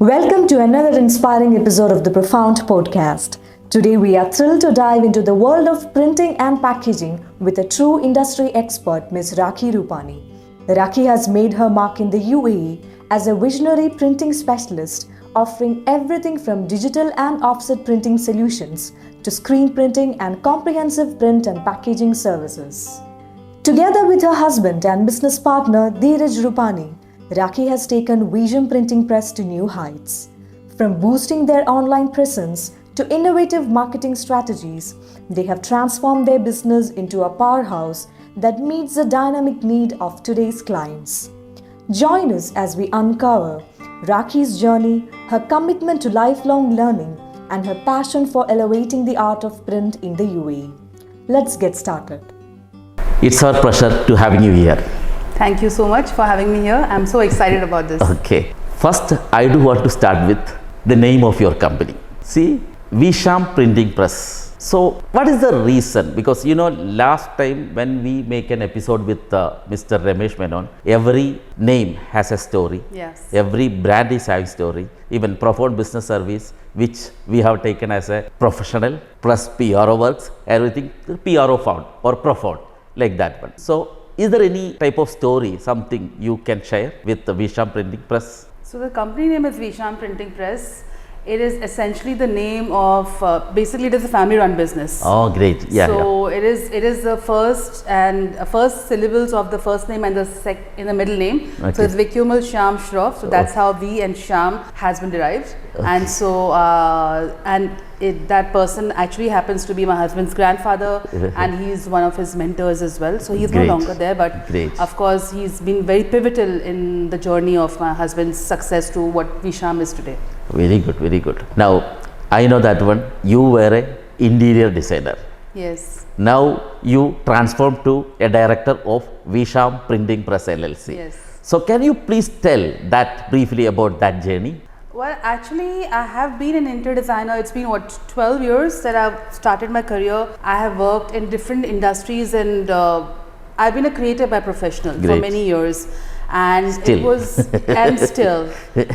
Welcome to another inspiring episode of the Profound Podcast. Today we are thrilled to dive into the world of printing and packaging with a true industry expert, Ms. Raakhi Rupani. Raakhi has made her mark in the UAE as a visionary printing specialist, offering everything from digital and offset printing solutions to screen printing and comprehensive print and packaging services. Together with her husband and business partner, Dheeraj Rupani, Raakhi has taken Veesham Printing Press to new heights. From boosting their online presence to innovative marketing strategies, they have transformed their business into a powerhouse that meets the dynamic need of today's clients. Join us as we uncover Raakhi's journey, her commitment to lifelong learning, and her passion for elevating the art of print in the UAE. Let's get started. It's our pleasure to having you here. Thank you so much for having me here. I'm so excited about this. Okay. First, I do want to start with the name of your company. See, Veesham Printing Press. So, what is the reason? Because last time when we make an episode with Mr. Ramesh Menon, every name has a story. Yes. Every brand is having story. Even Profound Business Service, which we have taken as a professional, plus PRO works, everything PRO found or Profound, like that one. So, is there any type of story, something you can share with the Veesham Printing Press? So the company name is Veesham Printing Press. It is essentially the name of, basically it is a family run business. Oh, great. Yeah. So it is the first syllables of the first name and in the middle name. Okay. So it's Vikumul Sham Shroff. So that's how V and Sham has been derived. Okay. And so, that person actually happens to be my husband's grandfather, and he's one of his mentors as well. So he's Great. no longer there, but Great. of course he's been very pivotal in the journey of my husband's success to what Veesham is today. Very good, very good. Now, I know that one, you were an interior designer. Yes. Now, you transformed to a director of Veesham Printing Press LLC. Yes. So, can you please tell that briefly about that journey? Well, actually, I have been an interior designer. It's been 12 years that I've started my career. I have worked in different industries, and I've been a creator by professional for many years. And still.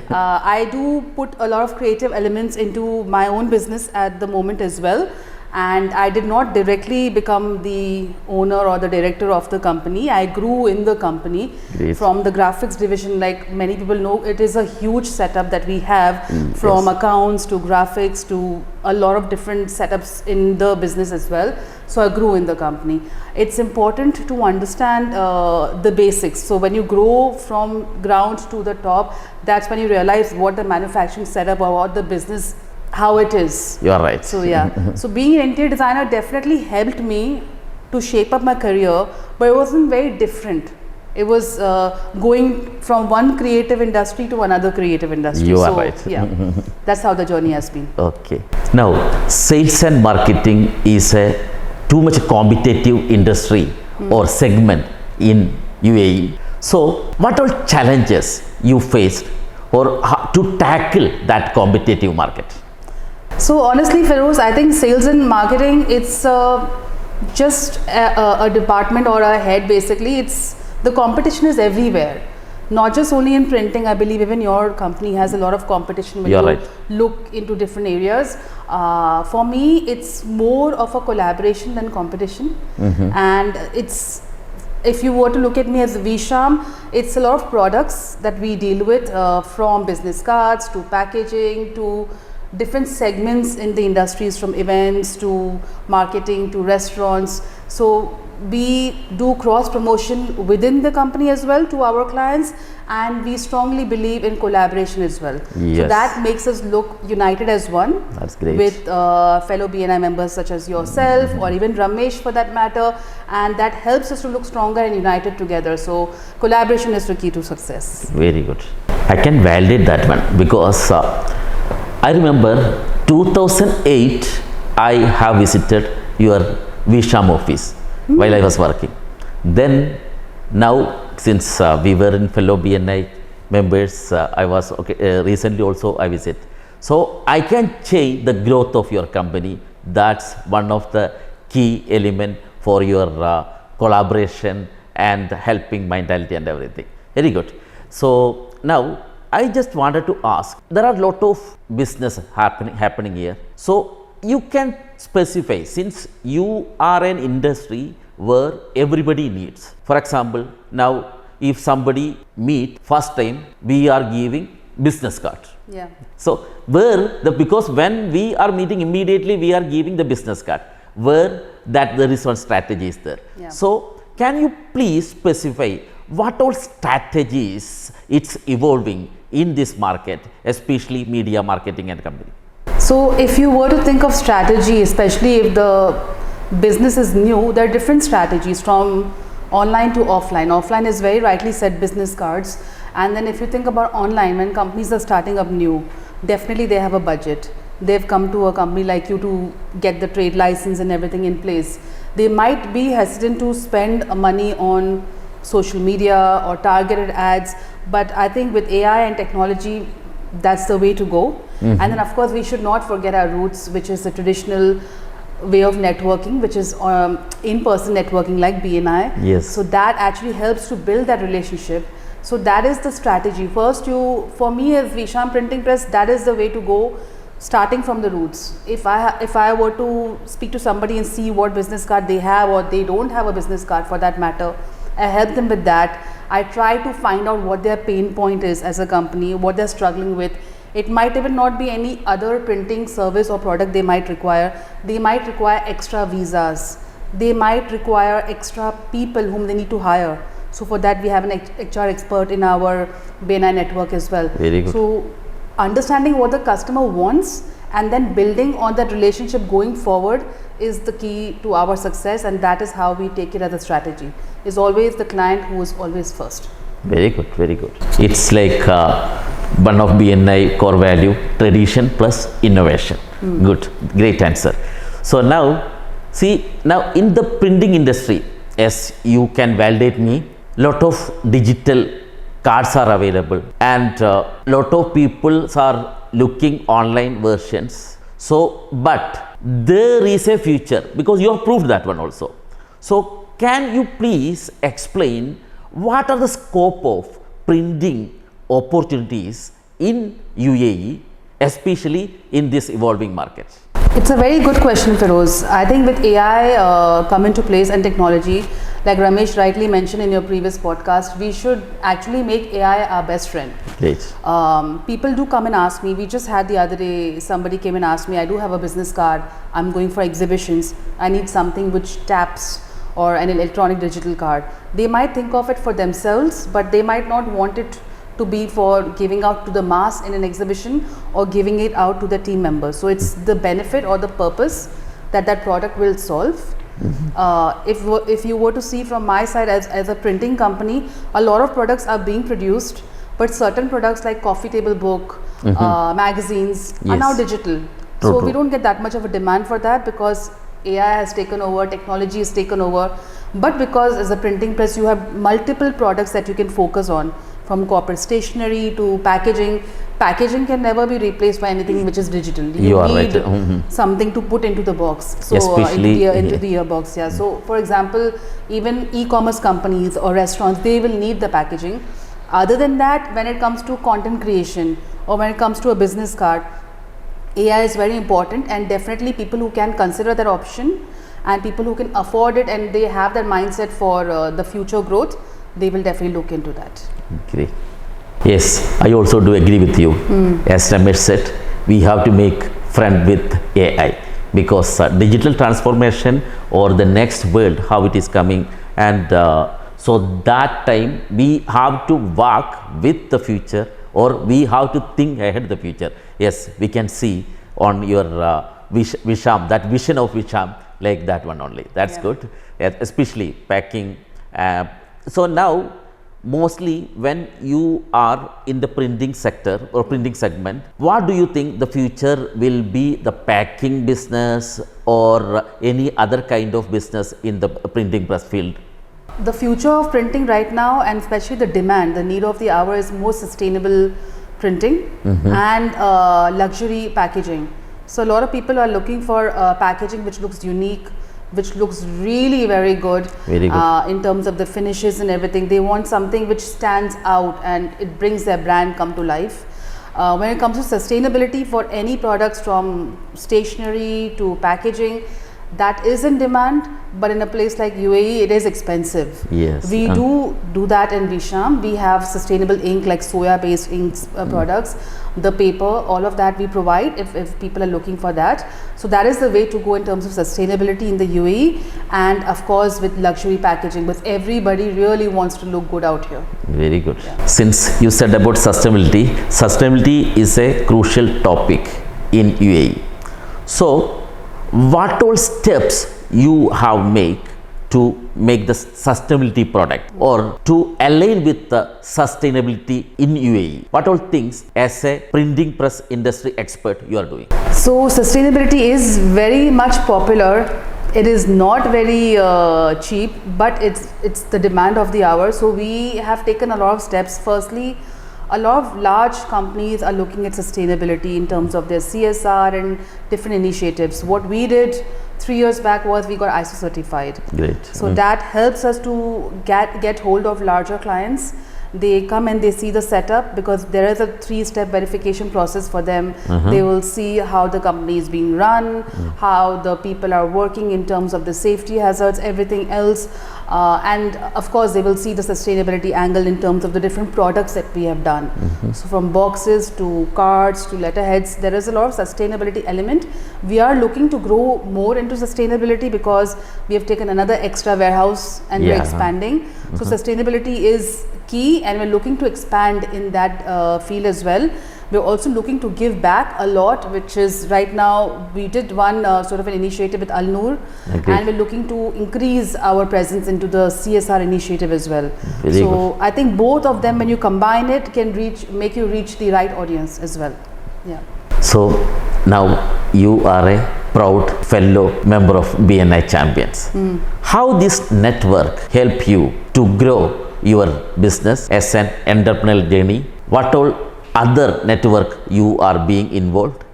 I do put a lot of creative elements into my own business at the moment as well. And I did not directly become the owner or the director of the company. I grew in the company. Great. From the graphics division. Like many people know, it is a huge setup that we have, from yes. accounts to graphics to a lot of different setups in the business as well. So I grew in the company. It's important to understand the basics. So when you grow from ground to the top, that's when you realize what the manufacturing setup or what the business, how it is. You are right. So yeah, so being an interior designer definitely helped me to shape up my career, but it wasn't very different. It was going from one creative industry to another creative industry. You are right. Yeah, that's how the journey has been. Okay. Now, sales and marketing is a too much competitive industry or segment in UAE. So, what all challenges you faced or how to tackle that competitive market? So honestly, Feroz, I think sales and marketing, it's just a department or a head basically. The competition is everywhere, not just only in printing. I believe even your company has a lot of competition when you look into different areas. For me, it's more of a collaboration than competition. And if you were to look at me as Veesham, it's a lot of products that we deal with, from business cards to packaging to different segments in the industries, from events to marketing to restaurants. So we do cross promotion within the company as well to our clients, and we strongly believe in collaboration as well. Yes. So that makes us look united as one. That's great. With fellow BNI members such as yourself or even Ramesh for that matter, and that helps us to look stronger and united together. So collaboration is the key to success. Very good. I can validate that one because I remember 2008 I have visited your Veesham office while I was working. Then now, since we were in fellow BNI members, I was recently also I visit. So I can change the growth of your company. That's one of the key element for your collaboration and helping mentality and everything. Very good. So now I just wanted to ask, there are a lot of business happening here. So you can specify, since you are an industry where everybody needs. For example, now if somebody meet first time, we are giving business card. Yeah. So because when we are meeting immediately, we are giving the business card, where that there is one strategy is there. Yeah. So can you please specify what all strategies it's evolving in this market, especially media marketing and company? So if you were to think of strategy, especially if the business is new, there are different strategies from online to offline. Offline is very rightly said, business cards. And then if you think about online, when companies are starting up new, definitely they have a budget. They've come to a company like you to get the trade license and everything in place. They might be hesitant to spend money on social media or targeted ads, but I think with AI and technology, that's the way to go. And then of course we should not forget our roots, which is the traditional way of networking, which is in-person networking like BNI. Yes. So that actually helps to build that relationship. So that is the strategy. First, for me as Veesham Printing Press, that is the way to go, starting from the roots. If I were to speak to somebody and see what business card they have or they don't have a business card for that matter, I help them with that. I try to find out what their pain point is as a company, what they're struggling with. It might even not be any other printing service or product they might require. They might require extra visas. They might require extra people whom they need to hire. So for that we have an HR expert in our BNI network as well. Very good. So understanding what the customer wants and then building on that relationship going forward is the key to our success, and that is how we take it as a strategy. Is always the client who is always first. Very good, very good. It's like one of BNI core value, tradition plus innovation. Good, great answer. So now, see, now in the printing industry, as you can validate me, lot of digital cards are available and lot of people are looking online versions. So, but there is a future, because you have proved that one also. So can you please explain what are the scope of printing opportunities in UAE, especially in this evolving market? It's a very good question, Feroz. I think with AI come into place and technology, like Ramesh rightly mentioned in your previous podcast, we should actually make AI our best friend. Great. People do come and ask me. We just had the other day, somebody came and asked me, I do have a business card, I'm going for exhibitions, I need something which taps, or an electronic digital card. They might think of it for themselves, but they might not want it to be for giving out to the mass in an exhibition or giving it out to the team members. So it's the benefit or the purpose that that product will solve. If you were to see from my side as a printing company, a lot of products are being produced, but certain products like coffee table book, magazines are now digital. So we don't get that much of a demand for that because AI has taken over, technology has taken over. But because as a printing press you have multiple products that you can focus on, from corporate stationery to packaging. Packaging can never be replaced by anything which is digital. You need something to put into the box. So into the earbox. Yeah. So for example, even e-commerce companies or restaurants, they will need the packaging. Other than that, when it comes to content creation or when it comes to a business card, AI is very important, and definitely people who can consider that option and people who can afford it and they have that mindset for the future growth, they will definitely look into that. Great. Yes, I also do agree with you. As Ramesh said, we have to make friend with AI because digital transformation or the next world, how it is coming, and so that time we have to walk with the future, or we have to think ahead the future. Yes, we can see on your Veesham, that vision of Veesham, like that one only. That's good, especially packing. So now, mostly when you are in the printing sector or printing segment, what do you think the future will be, the packing business or any other kind of business in the printing press field? The future of printing right now, and especially the demand, the need of the hour, is more sustainable printing and luxury packaging. So a lot of people are looking for packaging which looks unique, which looks really very good, Very good. in terms of the finishes and everything. They want something which stands out and it brings their brand come to life. When it comes to sustainability for any products from stationery to packaging, that is in demand, but in a place like UAE it is expensive. Yes. We do that in Veesham. We have sustainable ink like soya based inks products, the paper, all of that we provide if people are looking for that. So that is the way to go in terms of sustainability in the UAE, and of course with luxury packaging, but everybody really wants to look good out here. Very good. Since you said about sustainability is a crucial topic in UAE. So what all steps you have made to make the sustainability product or to align with the sustainability in UAE? What all things as a printing press industry expert you are doing? So sustainability is very much popular. It is not very cheap, but it's the demand of the hour. So we have taken a lot of steps. Firstly, a lot of large companies are looking at sustainability in terms of their CSR and different initiatives. What we did 3 years back was we got ISO certified. Great. So that helps us to get hold of larger clients. They come and they see the setup, because there is a 3-step verification process for them. They will see how the company is being run, how the people are working in terms of the safety hazards, everything else. And of course they will see the sustainability angle in terms of the different products that we have done. So from boxes to cards to letterheads, there is a lot of sustainability element. We are looking to grow more into sustainability because we have taken another extra warehouse and we're expanding. So sustainability is key, and we're looking to expand in that field as well. We're also looking to give back a lot, which is right now we did one sort of an initiative with Al Noor, and we're looking to increase our presence into the CSR initiative as well. Very good. I think both of them, when you combine it, can make you reach the right audience as well. Yeah. So now you are a proud fellow member of BNI Champions. How this network help you to grow your business as an entrepreneurial journey? What all other network you are being involved?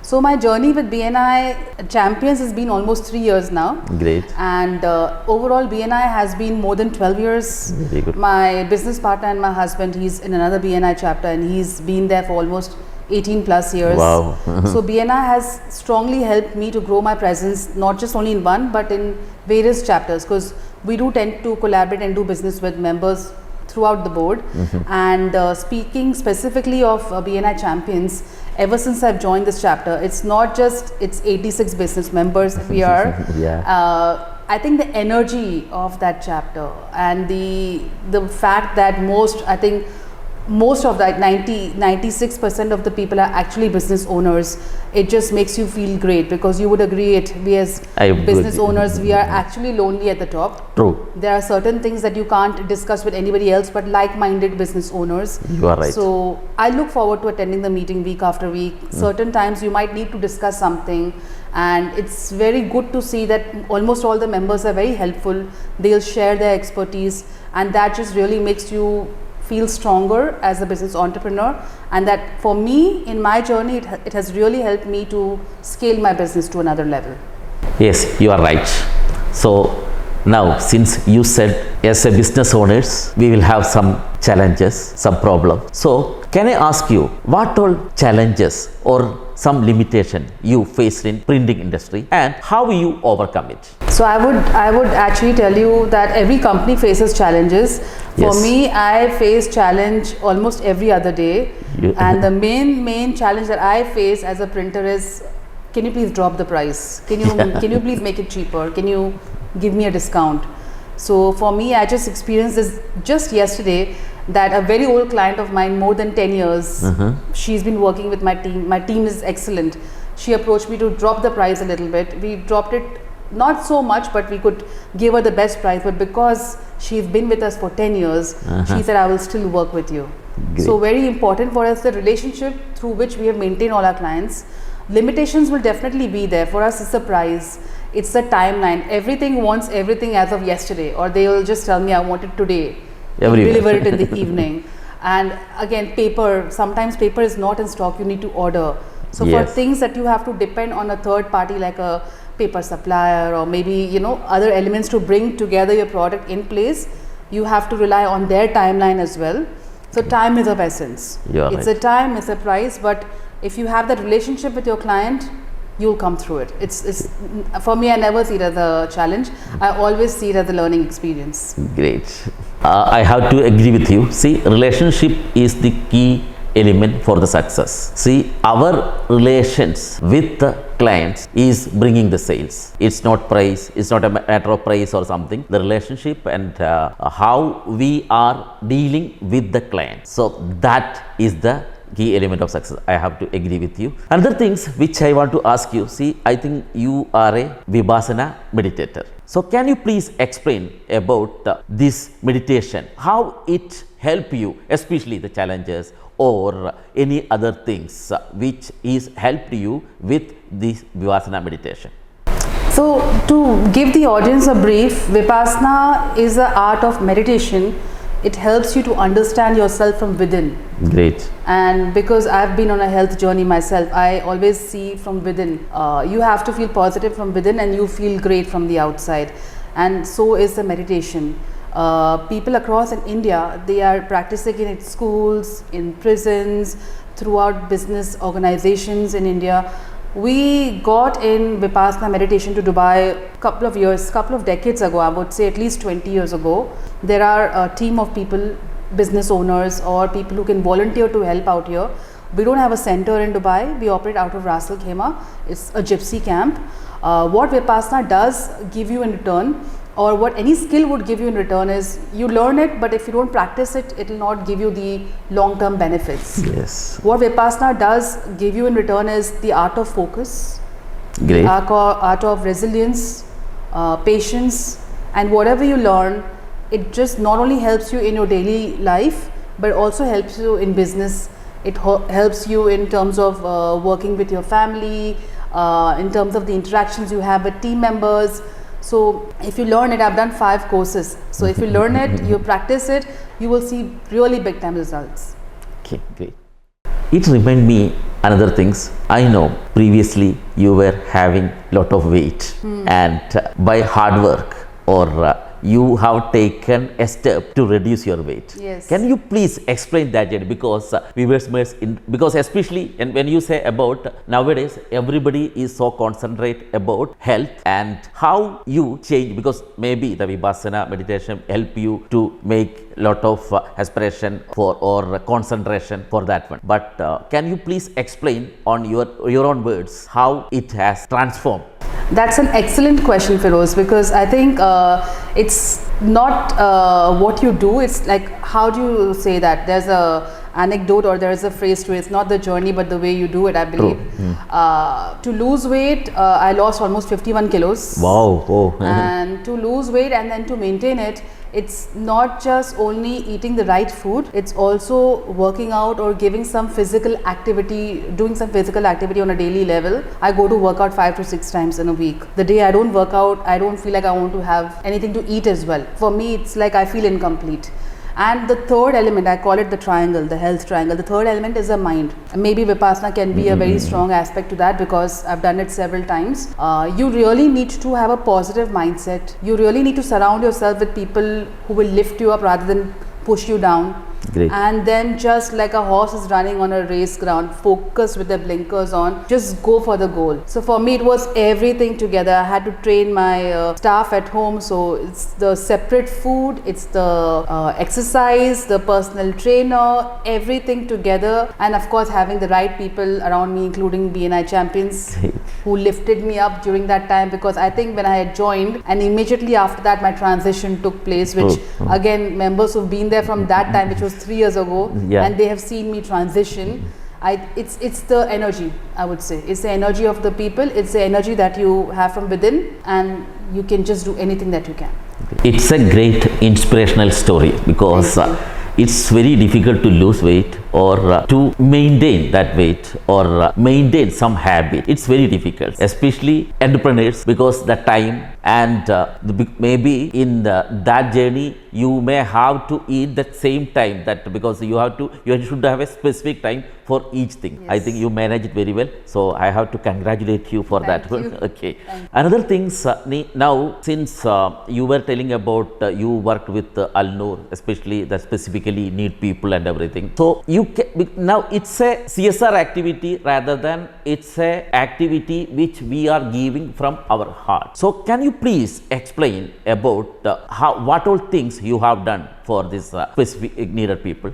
So my journey with BNI Champions has been almost 3 years now. Great. And overall BNI has been more than 12 years. Very good. My business partner and my husband, he's in another BNI chapter and he's been there for almost 18 plus years. Wow. So BNI has strongly helped me to grow my presence, not just only in one, but in various chapters, because we do tend to collaborate and do business with members throughout the board. And speaking specifically of BNI Champions, ever since I've joined this chapter, it's not just, it's 86 business members we are. I think the energy of that chapter and the fact that most of that 96% of the people are actually business owners, it just makes you feel great, because you would agree we as business owners, we are actually lonely at the top. True. There are certain things that you can't discuss with anybody else but like-minded business owners. You are right. So I look forward to attending the meeting week after week. Certain times you might need to discuss something, and it's very good to see that almost all the members are very helpful. They'll share their expertise, and that just really makes you feel stronger as a business entrepreneur. And that for me in my journey, it has really helped me to scale my business to another level. Yes, you are right. So now, since you said as a business owners, we will have some challenges, some problems. So can I ask you, what all challenges or some limitation you faced in printing industry and how you overcome it? So I would actually tell you that every company faces challenges. For me, I face challenge almost every other day. And the main challenge that I face as a printer is, can you please drop the price? Can you please make it cheaper? Can you give me a discount? So for me, I just experienced this just yesterday, that a very old client of mine, more than 10 years, she's been working with my team. My team is excellent. She approached me to drop the price a little bit. We dropped it not so much, but we could give her the best price. But because she's been with us for 10 years, she said, I will still work with you. Great. So very important for us, the relationship through which we have maintained all our clients. Limitations will definitely be there. For us, it's a price. It's a timeline. Everything wants everything as of yesterday, or they will just tell me, I want it today. Deliver it in the evening. And again, paper, sometimes paper is not in stock, you need to order. So for things that you have to depend on a third party like a paper supplier or maybe, you know, other elements to bring together your product in place, you have to rely on their timeline as well. So time is of essence. It's a time, it's a price, but if you have that relationship with your client, you'll come through it. It's for me, I never see it as a challenge. I always see it as a learning experience. Great. I have to agree with you. See, relationship is the key element for the success. See, our relations with the clients is bringing the sales. It's not price, it's not a matter of price or something. The relationship and how we are dealing with the client. So that is the key element of success. I have to agree with you. Another things which I want to ask you, see, I think you are a Vipassana meditator. So can you please explain about this meditation, how it help you, especially the challenges or any other things which is helped you with this Vipassana meditation? So to give the audience a brief, Vipassana is the art of meditation. It helps you to understand yourself from within. Great. And because I've been on a health journey myself, I always see from within. You have to feel positive from within and you feel great from the outside. And so is the meditation. People across in India, they are practicing in schools, in prisons, throughout business organizations in India. We got in Vipassana meditation to Dubai couple of decades ago, I would say at least 20 years ago. There are a team of people, business owners or people who can volunteer to help out here. We don't have a center in Dubai. We operate out of Ras Al Khaimah. It's a gypsy camp. What Vipassana does give you in return, or what any skill would give you in return, is you learn it, but if you don't practice it, it will not give you the long-term benefits. Yes. What Vipassana does give you in return is the art of focus, Great. art of resilience, patience, and whatever you learn, it just not only helps you in your daily life, but also helps you in business. It helps you in terms of working with your family, in terms of the interactions you have with team members. So if you learn it, I've done 5 courses. So if you learn it, you practice it, you will see really big time results. Okay, great. It reminds me another things. I know previously you were having lot of weight and by hard work or you have taken a step to reduce your weight. Yes. Can you please explain that, Jenny? Because because especially and when you say about nowadays everybody is so concentrate about health and how you change, because maybe the Vipassana meditation help you to make lot of aspiration for or concentration for that one. But can you please explain on your own words how it has transformed? That's an excellent question, Feroz, because I think it's not what you do, it's like, how do you say that? There's a anecdote or there is a phrase to it. It's not the journey but the way you do it, I believe. To lose weight, I lost almost 51 kilos. Wow. Oh. And to lose weight and then to maintain it, it's not just only eating the right food, it's also working out or giving some physical activity, doing some physical activity on a daily level. I go to work out 5 to 6 times in a week. The day I don't work out, I don't feel like I want to have anything to eat as well. For me, it's like I feel incomplete. And the third element, I call it the triangle, the health triangle. The third element is the mind. Maybe Vipassana can be a very strong aspect to that, because I've done it several times. You really need to have a positive mindset. You really need to surround yourself with people who will lift you up rather than push you down. Great. And then just like a horse is running on a race ground, focused with their blinkers on, just go for the goal. So for me, it was everything together. I had to train my staff at home. So it's the separate food, it's the exercise, the personal trainer, everything together. And of course, having the right people around me, including BNI champions who lifted me up during that time, because I think when I had joined and immediately after that, my transition took place, which again, members who've been there from that time, which was 3 years ago, and they have seen me transition. It's the energy, I would say. It's the energy of the people. It's the energy that you have from within, and you can just do anything that you can. It's a great inspirational story, because it's very difficult to lose weight or to maintain that weight or maintain some habit. It's very difficult, especially entrepreneurs, because the time and maybe in that journey you may have to eat that same time, that because you should have a specific time for each thing. I think you manage it very well, so I have to congratulate you for that one. Okay. Another thing, now since you were telling about you worked with Al-Noor, especially that specifically need people and everything, so you now it's a CSR activity rather than it's a activity which we are giving from our heart. So can you please explain about what all things you have done for this specific needed people?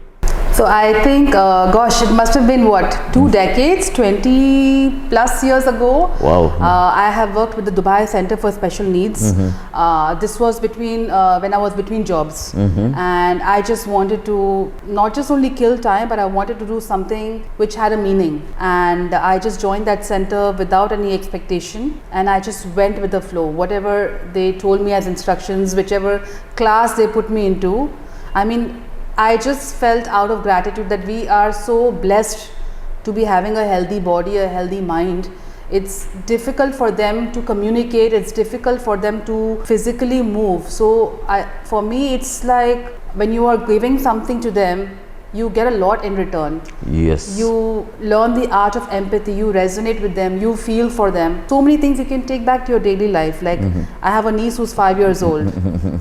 So I think, gosh, it must have been what, 2 decades, 20 plus years ago. Wow. I have worked with the Dubai Center for Special Needs. This was between when I was between jobs, and I just wanted to not just only kill time, but I wanted to do something which had a meaning. And I just joined that center without any expectation, and I just went with the flow. Whatever they told me as instructions, whichever class they put me into, I mean, I just felt out of gratitude that we are so blessed to be having a healthy body, a healthy mind. It's difficult for them to communicate, it's difficult for them to physically move. So for me, it's like when you are giving something to them, you get a lot in return. Yes. You learn the art of empathy, you resonate with them, you feel for them. So many things you can take back to your daily life. Like I have a niece who's 5 years old.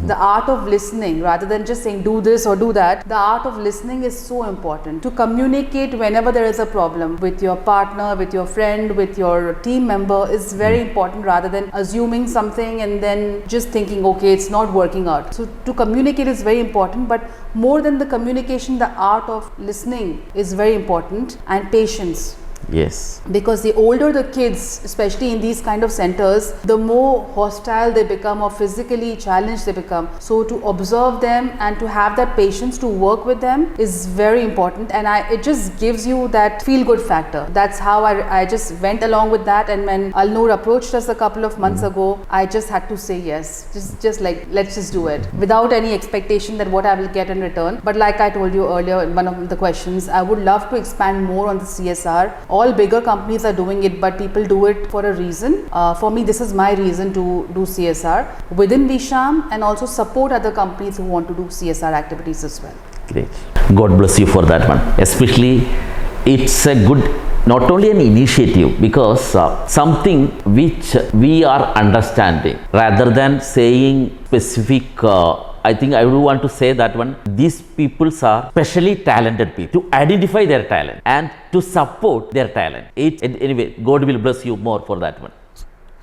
The art of listening, rather than just saying do this or do that, the art of listening is so important. To communicate whenever there is a problem with your partner, with your friend, with your team member is very important, rather than assuming something and then just thinking, okay, it's not working out. So to communicate is very important, but more than the communication, the art of listening is very important, and patience. Yes. Because the older the kids, especially in these kind of centers, the more hostile they become or physically challenged they become. So to observe them and to have that patience to work with them is very important, and it just gives you that feel-good factor. That's how I just went along with that, and when Al-Noor approached us a couple of months ago, I just had to say yes. Just like, let's just do it without any expectation that what I will get in return. But like I told you earlier in one of the questions, I would love to expand more on the CSR. All bigger companies are doing it, but people do it for a reason. For me, this is my reason to do CSR within Veesham, and also support other companies who want to do CSR activities as well. Great. God bless you for that one. Especially, it's a good, not only an initiative, because something which we are understanding, rather than saying specific I think I would want to say that one, these peoples are specially talented people, to identify their talent and to support their talent. Anyway, God will bless you more for that one.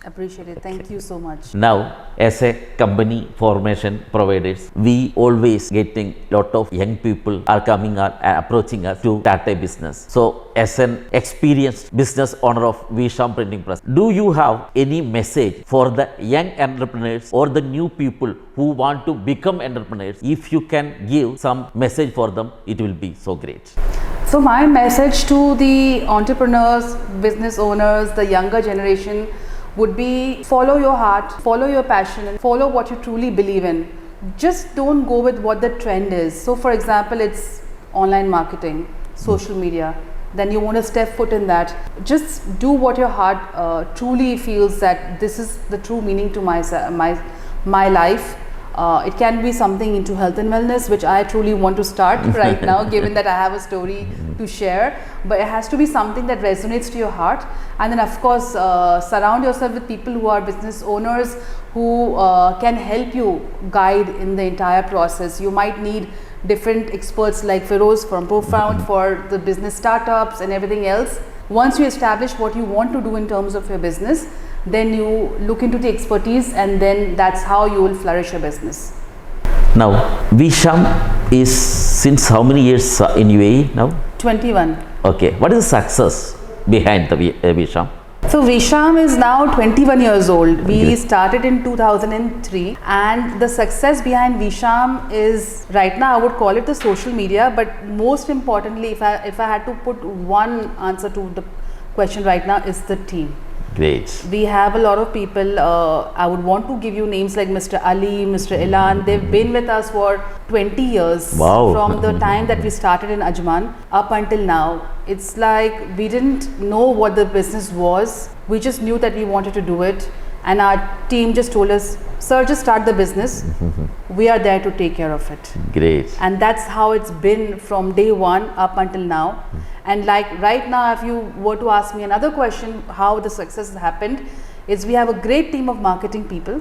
Appreciate it. Thank you so much. Now, as a company formation providers, we always getting lot of young people are coming and approaching us to start a business. So, as an experienced business owner of Veesham Printing Press, do you have any message for the young entrepreneurs or the new people who want to become entrepreneurs? If you can give some message for them, it will be so great. So my message to the entrepreneurs, business owners, the younger generation would be, follow your heart, follow your passion, and follow what you truly believe in. Just don't go with what the trend is. So for example, it's online marketing, social media, then you want to step foot in that. Just do what your heart truly feels that this is the true meaning to my life. It can be something into health and wellness, which I truly want to start right now, given that I have a story to share. But it has to be something that resonates to your heart. And then of course, surround yourself with people who are business owners, who can help you guide in the entire process. You might need different experts like Feroz from Profound for the business startups and everything else. Once you establish what you want to do in terms of your business, then you look into the expertise, and then that's how you will flourish your business. Now, Veesham is since how many years in UAE now? 21. Okay. What is the success behind the Veesham? So Veesham is now 21 years old. We started in 2003, and the success behind Veesham is, right now I would call it the social media, but most importantly, if I had to put one answer to the question right now, is the team. Great. We have a lot of people. I would want to give you names like Mr. Ali, Mr. Ilan. They've been with us for 20 years. Wow. From the time that we started in Ajman up until now. It's like we didn't know what the business was. We just knew that we wanted to do it. and our team just told us, sir, just start the business. We are there to take care of it. Great. And that's how it's been from day one up until now. And like right now, if you were to ask me another question, how the success has happened, is we have a great team of marketing people.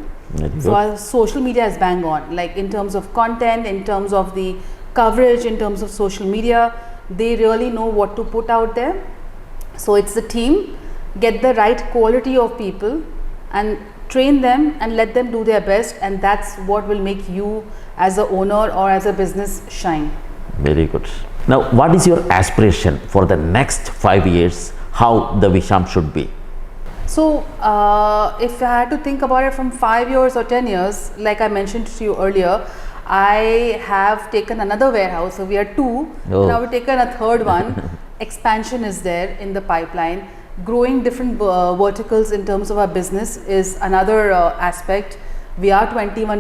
So our social media is bang on, like in terms of content, in terms of the coverage, in terms of social media, they really know what to put out there. So it's the team, get the right quality of people and train them and let them do their best, and that's what will make you as a owner or as a business shine. Very good. Now, what is your aspiration for the next 5 years? How the Veesham should be? So, if I had to think about it from 5 years or 10 years, like I mentioned to you earlier, I have taken another warehouse. So we are two. Oh. Now we've taken a third one. Expansion is there in the pipeline. Growing different verticals in terms of our business is another aspect. We are 21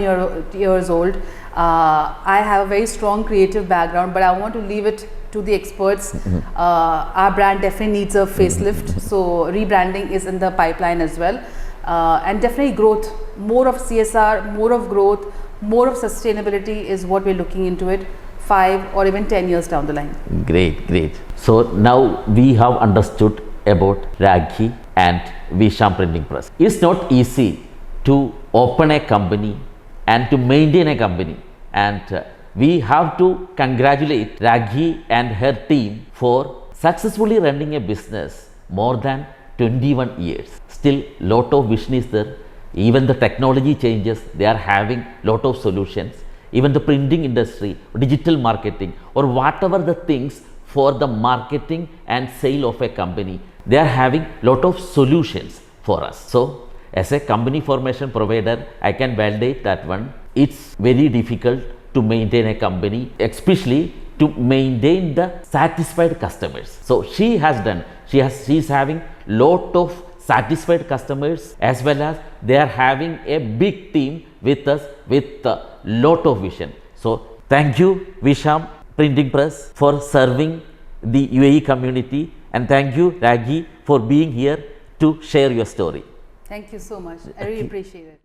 years old. I have a very strong creative background, but I want to leave it to the experts. Our brand definitely needs a facelift, so rebranding is in the pipeline as well. And definitely growth, more of CSR, more of growth, more of sustainability is what we're looking into it 5 or even 10 years down the line. Great, great. So now we have understood about Raakhi and Veesham Printing Press. It's not easy to open a company and to maintain a company, and we have to congratulate Raakhi and her team for successfully running a business more than 21 years. Still, lot of vision is there. Even the technology changes, they are having lot of solutions. Even the printing industry, digital marketing, or whatever the things for the marketing and sale of a company, they are having lot of solutions for us. So as a company formation provider, I can validate that one. It's very difficult to maintain a company, especially to maintain the satisfied customers. So she has done, she's having lot of satisfied customers, as well as they are having a big team with us with a lot of vision. So thank you Veesham Printing Press for serving the UAE community, and thank you Raakhi for being here to share your story. Thank you so much. I really appreciate it.